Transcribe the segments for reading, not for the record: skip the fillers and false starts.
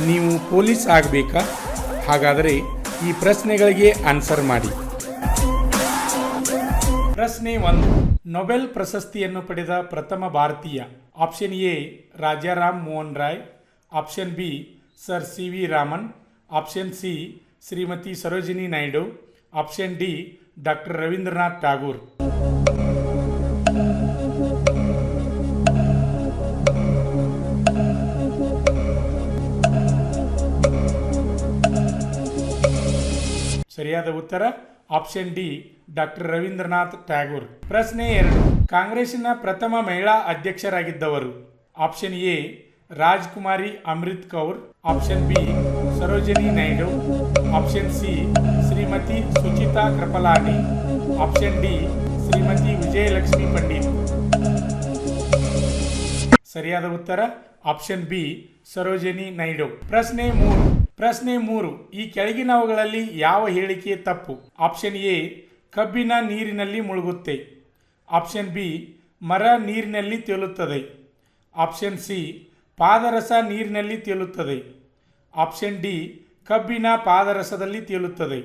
ನೀವು ಪೊಲೀಸ್ ಆಗಬೇಕಾ? ಹಾಗಾದರೆ ಈ ಪ್ರಶ್ನೆಗಳಿಗೆ ಆನ್ಸರ್ ಮಾಡಿ. ಪ್ರಶ್ನೆ 1. ನೊಬೆಲ್ ಪ್ರಶಸ್ತಿಯನ್ನು ಪಡೆದ ಪ್ರಥಮ ಭಾರತೀಯ. Option A Rajaram Mohan Roy, option B Sir C V Raman, option C Shrimati Sarojini Naidu, option D doctor Rabindranath Tagore. ಸರಿಯಾದ ಉತ್ತರ option D doctor Rabindranath Tagore. ಪ್ರಶ್ನೆ 2. ಕಾಂಗ್ರೆಸ್ಸಿನ ಪ್ರಥಮ ಮಹಿಳಾ ಅಧ್ಯಕ್ಷರಾಗಿದ್ದವರು. Option A Rajkumari Amrit Kaur, option B Sarojini Naidu, option C Shrimati Sucheta Kripalani, option D Shrimati Vijayalakshmi Pandit. ಸರಿಯಾದ ಉತ್ತರ ಆಪ್ಷನ್ ಬಿ ಸರೋಜಿನಿ ನಾಯ್ಡು. ಪ್ರಶ್ನೆ 3. ಈ ಕೆಳಗಿನವುಗಳಲ್ಲಿ ಯಾವ ಹೇಳಿಕೆ ತಪ್ಪು? ಆಪ್ಷನ್ ಎ ಕಬ್ಬಿನ ನೀರಿನಲ್ಲಿ ಮುಳುಗುತ್ತೆ, ಆಪ್ಷನ್ ಬಿ ಮರ ನೀರಿನಲ್ಲಿ ತೇಲುತ್ತದೆ, ಆಪ್ಷನ್ ಸಿ ಪಾದರಸ ನೀರಿನಲ್ಲಿ ತೇಲುತ್ತದೆ, ಆಪ್ಷನ್ ಡಿ ಕಬ್ಬಿನ ಪಾದರಸದಲ್ಲಿ ತೇಲುತ್ತದೆ.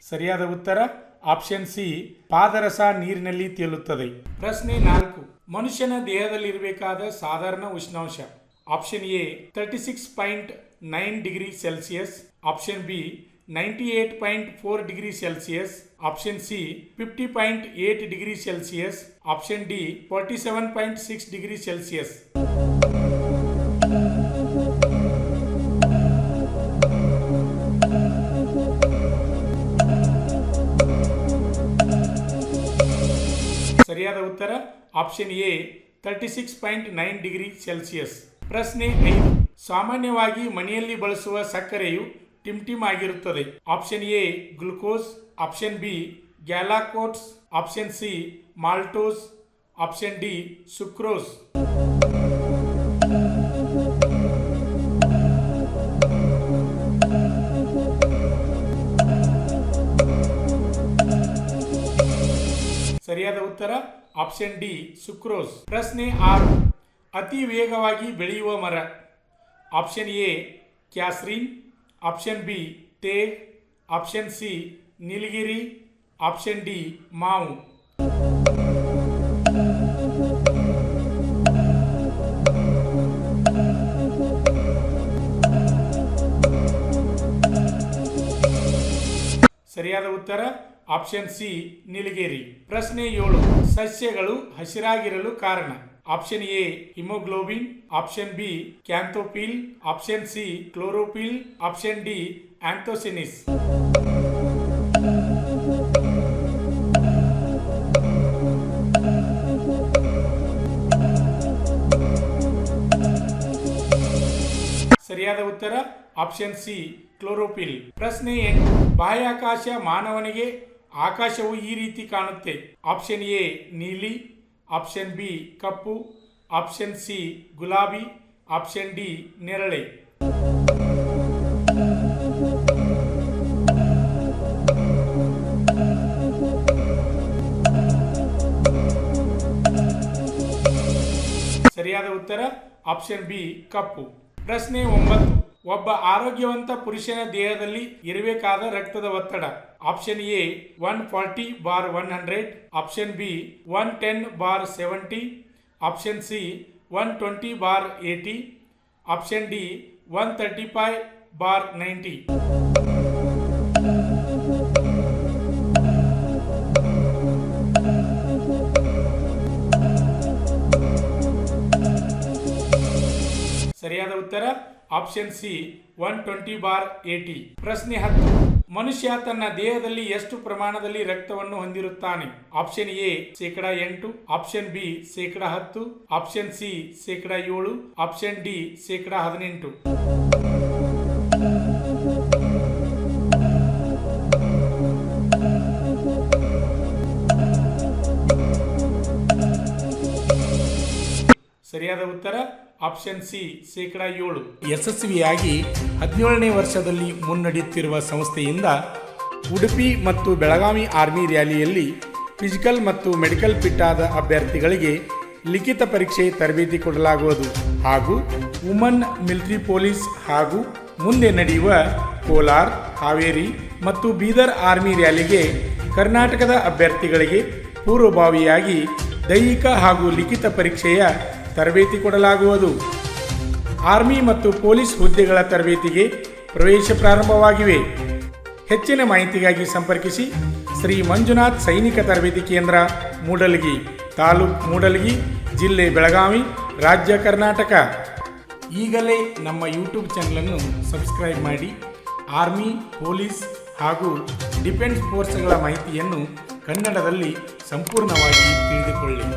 ಸರಿಯಾದ ಉತ್ತರ ಆಪ್ಷನ್ ಸಿ ಪಾದರಸ ನೀರಿನಲ್ಲಿ ತೇಲುತ್ತದೆ. ಪ್ರಶ್ನೆ 4. ಮನುಷ್ಯನ ದೇಹದಲ್ಲಿರಬೇಕಾದ ಸಾಧಾರಣ ಉಷ್ಣಾಂಶ. Option A 36.9 degree Celsius, option B 98.4 degree Celsius, option C 50.8 degree Celsius, option D 47.6 degree Celsius. ಸರಿಯಾದ ಉತ್ತರ ಆಪ್ಷನ್ ಎ 36.9 ಡಿಗ್ರಿ ಸೆಲ್ಸಿಯಸ್. ಪ್ರಶ್ನೆ 5. ಸಾಮಾನ್ಯವಾಗಿ ಮನೆಯಲ್ಲಿ ಬಳಸುವ ಸಕ್ಕರೆಯು ಟಿಮ್ ಆಗಿರುತ್ತದೆ. Option A glucose, option B galactose, option C maltose, option D sucrose. ಸರಿಯಾದ ಉತ್ತರ ಆಪ್ಷನ್ ಡಿ ಸುಕ್ರೋಸ್. ಪ್ರಶ್ನೆ 6. ಅತಿ ವೇಗವಾಗಿ ಬೆಳೆಯುವ ಮರ. Option A casuarina, option B ತೇಗ್, ಆಪ್ಷನ್ ಸಿ ನೀಲಗಿರಿ, ಆಪ್ಷನ್ ಡಿ ಮಾವು. ಸರಿಯಾದ ಉತ್ತರ ಆಪ್ಷನ್ ಸಿ ನೀಲಗಿರಿ. ಪ್ರಶ್ನೆ 7. ಸಸ್ಯಗಳು ಹಸಿರಾಗಿರಲು ಕಾರಣ. Option A haemoglobin, option B xanthophyll, option C chlorophyll, option D anthocyanins. ಸರಿಯಾದ ಉತ್ತರ ಆಪ್ಷನ್ ಸಿ ಕ್ಲೋರೋಫಿಲ್. ಪ್ರಶ್ನೆ 8. ಬಾಹ್ಯಾಕಾಶ ಮಾನವನಿಗೆ ಆಕಾಶವು ಈ ರೀತಿ ಕಾಣುತ್ತೆ. ಆಪ್ಷನ್ ಎ ನೀಲಿ, option B cup, option C ಗುಲಾಬಿ, ಆಪ್ಷನ್ ಡಿ ನೇರಳೆ. ಸರಿಯಾದ ಉತ್ತರ ಆಪ್ಷನ್ ಬಿ ಕಪ್ಪು. ಪ್ರಶ್ನೆ 9. ಒಬ್ಬ ಆರೋಗ್ಯವಂತ ಪುರುಷನ ದೇಹದಲ್ಲಿ ಇರಬೇಕಾದ ರಕ್ತದ ಒತ್ತಡ. Option A 140/100, option B 110/70, option C 120/80, option D 135/90. ಸರಿಯಾದ ಉತ್ತರ ಆಪ್ಷನ್ ಸಿ 120/80. ಪ್ರಶ್ನೆ 10. ಮನುಷ್ಯ ತನ್ನ ದೇಹದಲ್ಲಿ ಎಷ್ಟು ಪ್ರಮಾಣದಲ್ಲಿ ರಕ್ತವನ್ನು ಹೊಂದಿರುತ್ತಾನೆ? Option A 8%, option B 10%, option C 7%, option D 18%. ಸರಿಯಾದ ಉತ್ತರ ಆಪ್ಷನ್ ಸಿ 7%. ಯಶಸ್ವಿಯಾಗಿ 17ನೇ ವರ್ಷದಲ್ಲಿ ಮುನ್ನಡೆಯುತ್ತಿರುವ ಸಂಸ್ಥೆಯಿಂದ ಉಡುಪಿ ಮತ್ತು ಬೆಳಗಾವಿ ಆರ್ಮಿ ರ್ಯಾಲಿಯಲ್ಲಿ ಫಿಸಿಕಲ್ ಮತ್ತು ಮೆಡಿಕಲ್ ಫಿಟ್ ಆದ ಅಭ್ಯರ್ಥಿಗಳಿಗೆ ಲಿಖಿತ ಪರೀಕ್ಷೆ ತರಬೇತಿ ಕೊಡಲಾಗುವುದು ಹಾಗೂ ವುಮನ್ ಮಿಲಿಟರಿ ಪೊಲೀಸ್ ಹಾಗೂ ಮುಂದೆ ನಡೆಯುವ ಕೋಲಾರ, ಹಾವೇರಿ ಮತ್ತು ಬೀದರ್ ಆರ್ಮಿ ರ್ಯಾಲಿಗೆ ಕರ್ನಾಟಕದ ಅಭ್ಯರ್ಥಿಗಳಿಗೆ ಪೂರ್ವಭಾವಿಯಾಗಿ ದೈಹಿಕ ಹಾಗೂ ಲಿಖಿತ ಪರೀಕ್ಷೆಯ ತರಬೇತಿ ಕೊಡಲಾಗುವುದು. ಆರ್ಮಿ ಮತ್ತು ಪೊಲೀಸ್ ಹುದ್ದೆಗಳ ತರಬೇತಿಗೆ ಪ್ರವೇಶ ಪ್ರಾರಂಭವಾಗಿವೆ. ಹೆಚ್ಚಿನ ಮಾಹಿತಿಗಾಗಿ ಸಂಪರ್ಕಿಸಿ ಶ್ರೀ ಮಂಜುನಾಥ್ ಸೈನಿಕ ತರಬೇತಿ ಕೇಂದ್ರ, ಮೂಡಲಗಿ, ತಾಲೂಕು ಮೂಡಲಗಿ, ಜಿಲ್ಲೆ ಬೆಳಗಾವಿ, ರಾಜ್ಯ ಕರ್ನಾಟಕ. ಈಗಲೇ ನಮ್ಮ ಯೂಟ್ಯೂಬ್ ಚಾನಲನ್ನು ಸಬ್ಸ್ಕ್ರೈಬ್ ಮಾಡಿ ಆರ್ಮಿ, ಪೊಲೀಸ್ ಹಾಗೂ ಡಿಫೆನ್ಸ್ ಫೋರ್ಸ್ಗಳ ಮಾಹಿತಿಯನ್ನು ಕನ್ನಡದಲ್ಲಿ ಸಂಪೂರ್ಣವಾಗಿ ತಿಳಿದುಕೊಳ್ಳಿ.